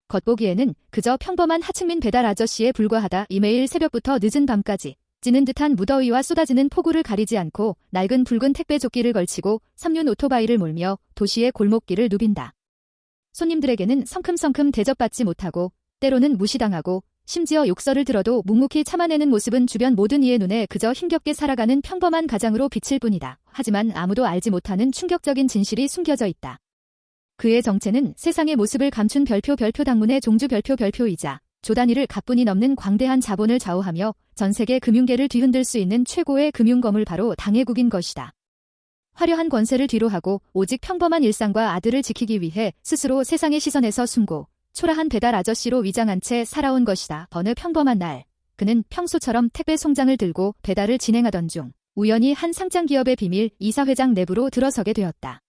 겉보기에는 그저 평범한 하층민 배달 아저씨에 불과하다. 매일 새벽부터 늦은 밤까지 찌는 듯한 무더위와 쏟아지는 폭우를 가리지 않고 낡은 붉은 택배 조끼를 걸치고 3륜 오토바이를 몰며 도시의 골목길을 누빈다. 손님들에게는 성큼성큼 대접받지 못하고 때로는 무시당하고 심지어 욕설을 들어도 묵묵히 참아내는 모습은 주변 모든 이의 눈에 그저 힘겹게 살아가는 평범한 가장으로 비칠 뿐이다. 하지만 아무도 알지 못하는 충격적인 진실이 숨겨져 있다. 그의 정체는 세상의 모습을 감춘 별표 당문의 종주 별표이자 조 단위를 가뿐히 넘는 광대한 자본을 좌우하며 전 세계 금융계를 뒤흔들 수 있는 최고의 금융거물 바로 당해국인 것이다. 화려한 권세를 뒤로하고 오직 평범한 일상과 아들을 지키기 위해 스스로 세상의 시선에서 숨고 초라한 배달 아저씨로 위장한 채 살아온 것이다. 어느 평범한 날, 그는 평소처럼 택배 송장을 들고 배달을 진행하던 중 우연히 한 상장기업의 비밀 이사회장 내부로 들어서게 되었다.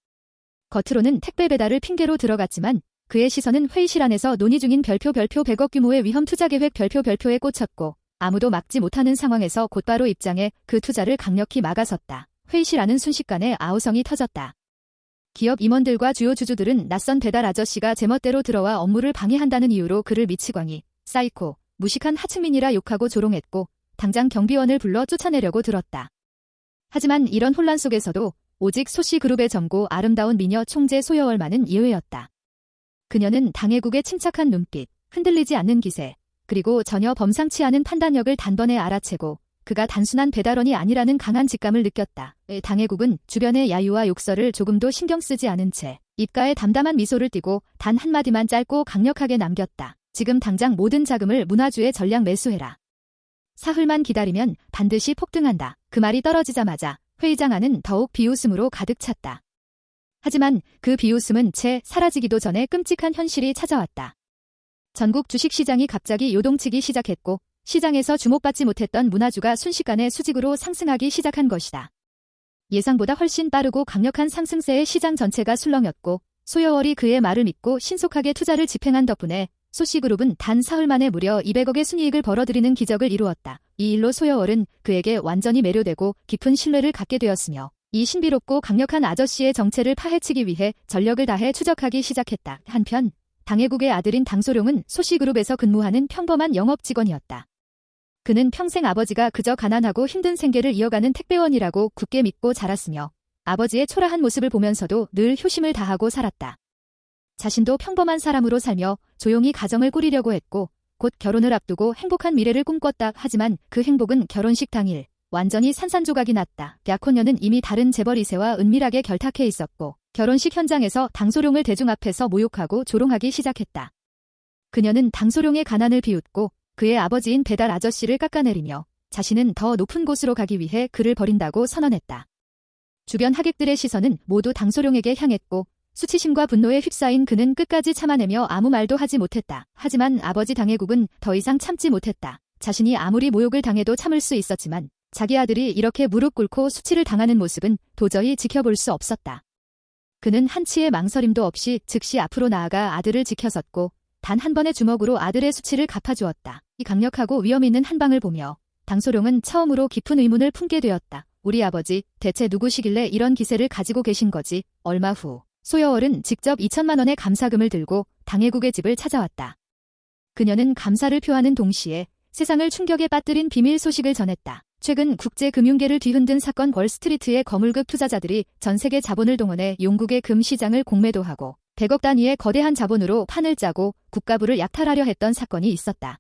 겉으로는 택배 배달을 핑계로 들어갔지만 그의 시선은 회의실 안에서 논의 중인 별표 100억 규모의 위험 투자 계획 별표에 꽂혔고 아무도 막지 못하는 상황에서 곧바로 입장해 그 투자를 강력히 막아섰다. 회의실 안은 순식간에 아우성이 터졌다. 기업 임원들과 주요 주주들은 낯선 배달 아저씨가 제멋대로 들어와 업무를 방해한다는 이유로 그를 미치광이, 사이코, 무식한 하층민이라 욕하고 조롱했고 당장 경비원을 불러 쫓아내려고 들었다. 하지만 이런 혼란 속에서도 오직 소씨그룹의 젊고 아름다운 미녀 총재 소여월만은 예외였다. 그녀는 당해국의 침착한 눈빛, 흔들리지 않는 기세, 그리고 전혀 범상치 않은 판단력을 단번에 알아채고 그가 단순한 배달원이 아니라는 강한 직감을 느꼈다. 당해국은 주변의 야유와 욕설을 조금도 신경 쓰지 않은 채 입가에 담담한 미소를 띠고 단 한마디만 짧고 강력하게 남겼다. 지금 당장 모든 자금을 문화주에 전량 매수해라. 사흘만 기다리면 반드시 폭등한다. 그 말이 떨어지자마자 회의장 안은 더욱 비웃음으로 가득 찼다. 하지만 그 비웃음은 채 사라지기도 전에 끔찍한 현실이 찾아왔다. 전국 주식시장이 갑자기 요동치기 시작했고 시장에서 주목받지 못했던 문화주가 순식간에 수직으로 상승하기 시작한 것이다. 예상보다 훨씬 빠르고 강력한 상승세에 시장 전체가 술렁였고 소여월이 그의 말을 믿고 신속하게 투자를 집행한 덕분에 소씨그룹은 단 사흘 만에 무려 200억의 순이익을 벌어들이는 기적을 이루었다. 이 일로 소여월은 그에게 완전히 매료되고 깊은 신뢰를 갖게 되었으며 이 신비롭고 강력한 아저씨의 정체를 파헤치기 위해 전력을 다해 추적하기 시작했다. 한편 당해국의 아들인 당소룡은 소씨그룹에서 근무하는 평범한 영업직원이었다. 그는 평생 아버지가 그저 가난하고 힘든 생계를 이어가는 택배원이라고 굳게 믿고 자랐으며 아버지의 초라한 모습을 보면서도 늘 효심을 다하고 살았다. 자신도 평범한 사람으로 살며 조용히 가정을 꾸리려고 했고 곧 결혼을 앞두고 행복한 미래를 꿈꿨다. 하지만 그 행복은 결혼식 당일 완전히 산산조각이 났다. 약혼녀는 이미 다른 재벌 2세와 은밀하게 결탁해 있었고 결혼식 현장에서 당소룡을 대중 앞에서 모욕하고 조롱하기 시작했다. 그녀는 당소룡의 가난을 비웃고 그의 아버지인 배달 아저씨를 깎아내리며 자신은 더 높은 곳으로 가기 위해 그를 버린다고 선언했다. 주변 하객들의 시선은 모두 당소룡에게 향했고 수치심과 분노에 휩싸인 그는 끝까지 참아내며 아무 말도 하지 못했다. 하지만 아버지 당해국은 더 이상 참지 못했다. 자신이 아무리 모욕을 당해도 참을 수 있었지만 자기 아들이 이렇게 무릎 꿇고 수치를 당하는 모습은 도저히 지켜볼 수 없었다. 그는 한치의 망설임도 없이 즉시 앞으로 나아가 아들을 지켜섰고 단 한 번의 주먹으로 아들의 수치를 갚아주었다. 이 강력하고 위험 있는 한방을 보며 당소룡은 처음으로 깊은 의문을 품게 되었다. 우리 아버지, 대체 누구시길래 이런 기세를 가지고 계신 거지? 얼마 후 소여월은 직접 2천만 원의 감사금을 들고 당해국의 집을 찾아왔다. 그녀는 감사를 표하는 동시에 세상을 충격에 빠뜨린 비밀 소식을 전했다. 최근 국제금융계를 뒤흔든 사건 월스트리트의 거물급 투자자들이 전 세계 자본을 동원해 용국의 금 시장을 공매도하고 100억 단위의 거대한 자본으로 판을 짜고 국가부를 약탈하려 했던 사건이 있었다.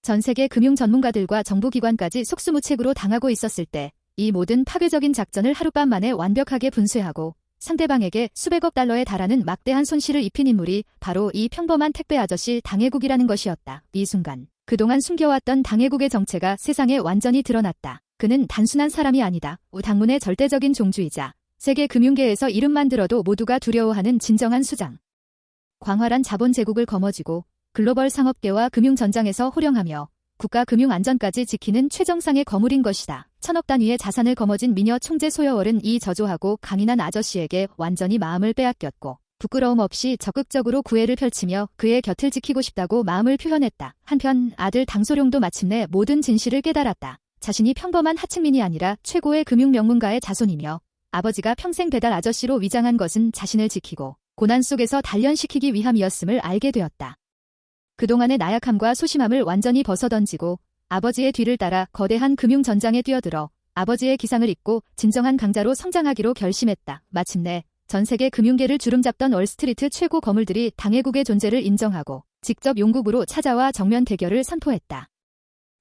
전 세계 금융 전문가들과 정부기관까지 속수무책으로 당하고 있었을 때 이 모든 파괴적인 작전을 하룻밤 만에 완벽하게 분쇄하고 상대방에게 수백억 달러에 달하는 막대한 손실을 입힌 인물이 바로 이 평범한 택배 아저씨 당해국이라는 것이었다. 이 순간 그동안 숨겨왔던 당해국의 정체가 세상에 완전히 드러났다. 그는 단순한 사람이 아니다. 당문의 절대적인 종주이자 세계 금융계에서 이름만 들어도 모두가 두려워하는 진정한 수장. 광활한 자본 제국을 거머쥐고 글로벌 상업계와 금융 전장에서 호령하며 국가 금융 안전까지 지키는 최정상의 거물인 것이다. 1000억 단위의 자산을 거머쥔 미녀 총재 소여월은 이 저조하고 강인한 아저씨에게 완전히 마음을 빼앗겼고 부끄러움 없이 적극적으로 구애를 펼치며 그의 곁을 지키고 싶다고 마음을 표현했다. 한편 아들 당소룡도 마침내 모든 진실을 깨달았다. 자신이 평범한 하층민이 아니라 최고의 금융 명문가의 자손이며 아버지가 평생 배달 아저씨로 위장한 것은 자신을 지키고 고난 속에서 단련시키기 위함이었음을 알게 되었다. 그동안의 나약함과 소심함을 완전히 벗어던지고 아버지의 뒤를 따라 거대한 금융 전장에 뛰어들어 아버지의 기상을 잇고 진정한 강자로 성장하기로 결심했다. 마침내 전 세계 금융계를 주름잡던 월스트리트 최고 거물들이 당해국의 존재를 인정하고 직접 용국으로 찾아와 정면 대결을 선포했다.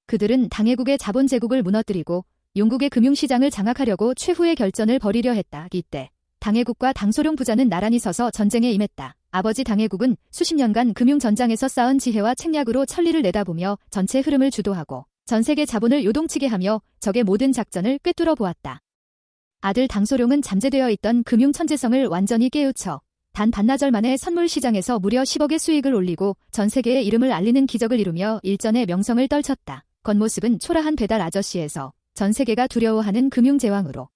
그들은 당해국의 자본 제국을 무너뜨리고 용국의 금융시장을 장악하려고 최후의 결전을 벌이려 했다. 이때 당해국과 당소룡 부자는 나란히 서서 전쟁에 임했다. 아버지 당해국은 수십 년간 금융 전장에서 쌓은 지혜와 책략으로 천리를 내다보며 전체 흐름을 주도하고 전 세계 자본을 요동치게 하며 적의 모든 작전을 꿰뚫어 보았다. 아들 당소룡은 잠재되어 있던 금융 천재성을 완전히 깨우쳐 단 반나절 만에 선물 시장에서 무려 10억의 수익을 올리고 전 세계에 이름을 알리는 기적을 이루며 일전의 명성을 떨쳤다. 겉모습은 초라한 배달 아저씨에서 전 세계가 두려워하는 금융 제왕으로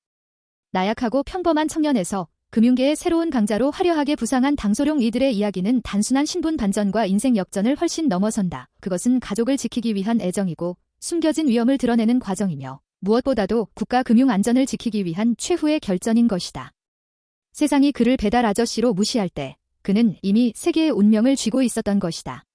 나약하고 평범한 청년에서 금융계의 새로운 강자로 화려하게 부상한 당소룡. 이들의 이야기는 단순한 신분 반전과 인생 역전을 훨씬 넘어선다. 그것은 가족을 지키기 위한 애정이고 숨겨진 위험을 드러내는 과정이며 무엇보다도 국가 금융 안전을 지키기 위한 최후의 결전인 것이다. 세상이 그를 배달 아저씨로 무시할 때 그는 이미 세계의 운명을 쥐고 있었던 것이다.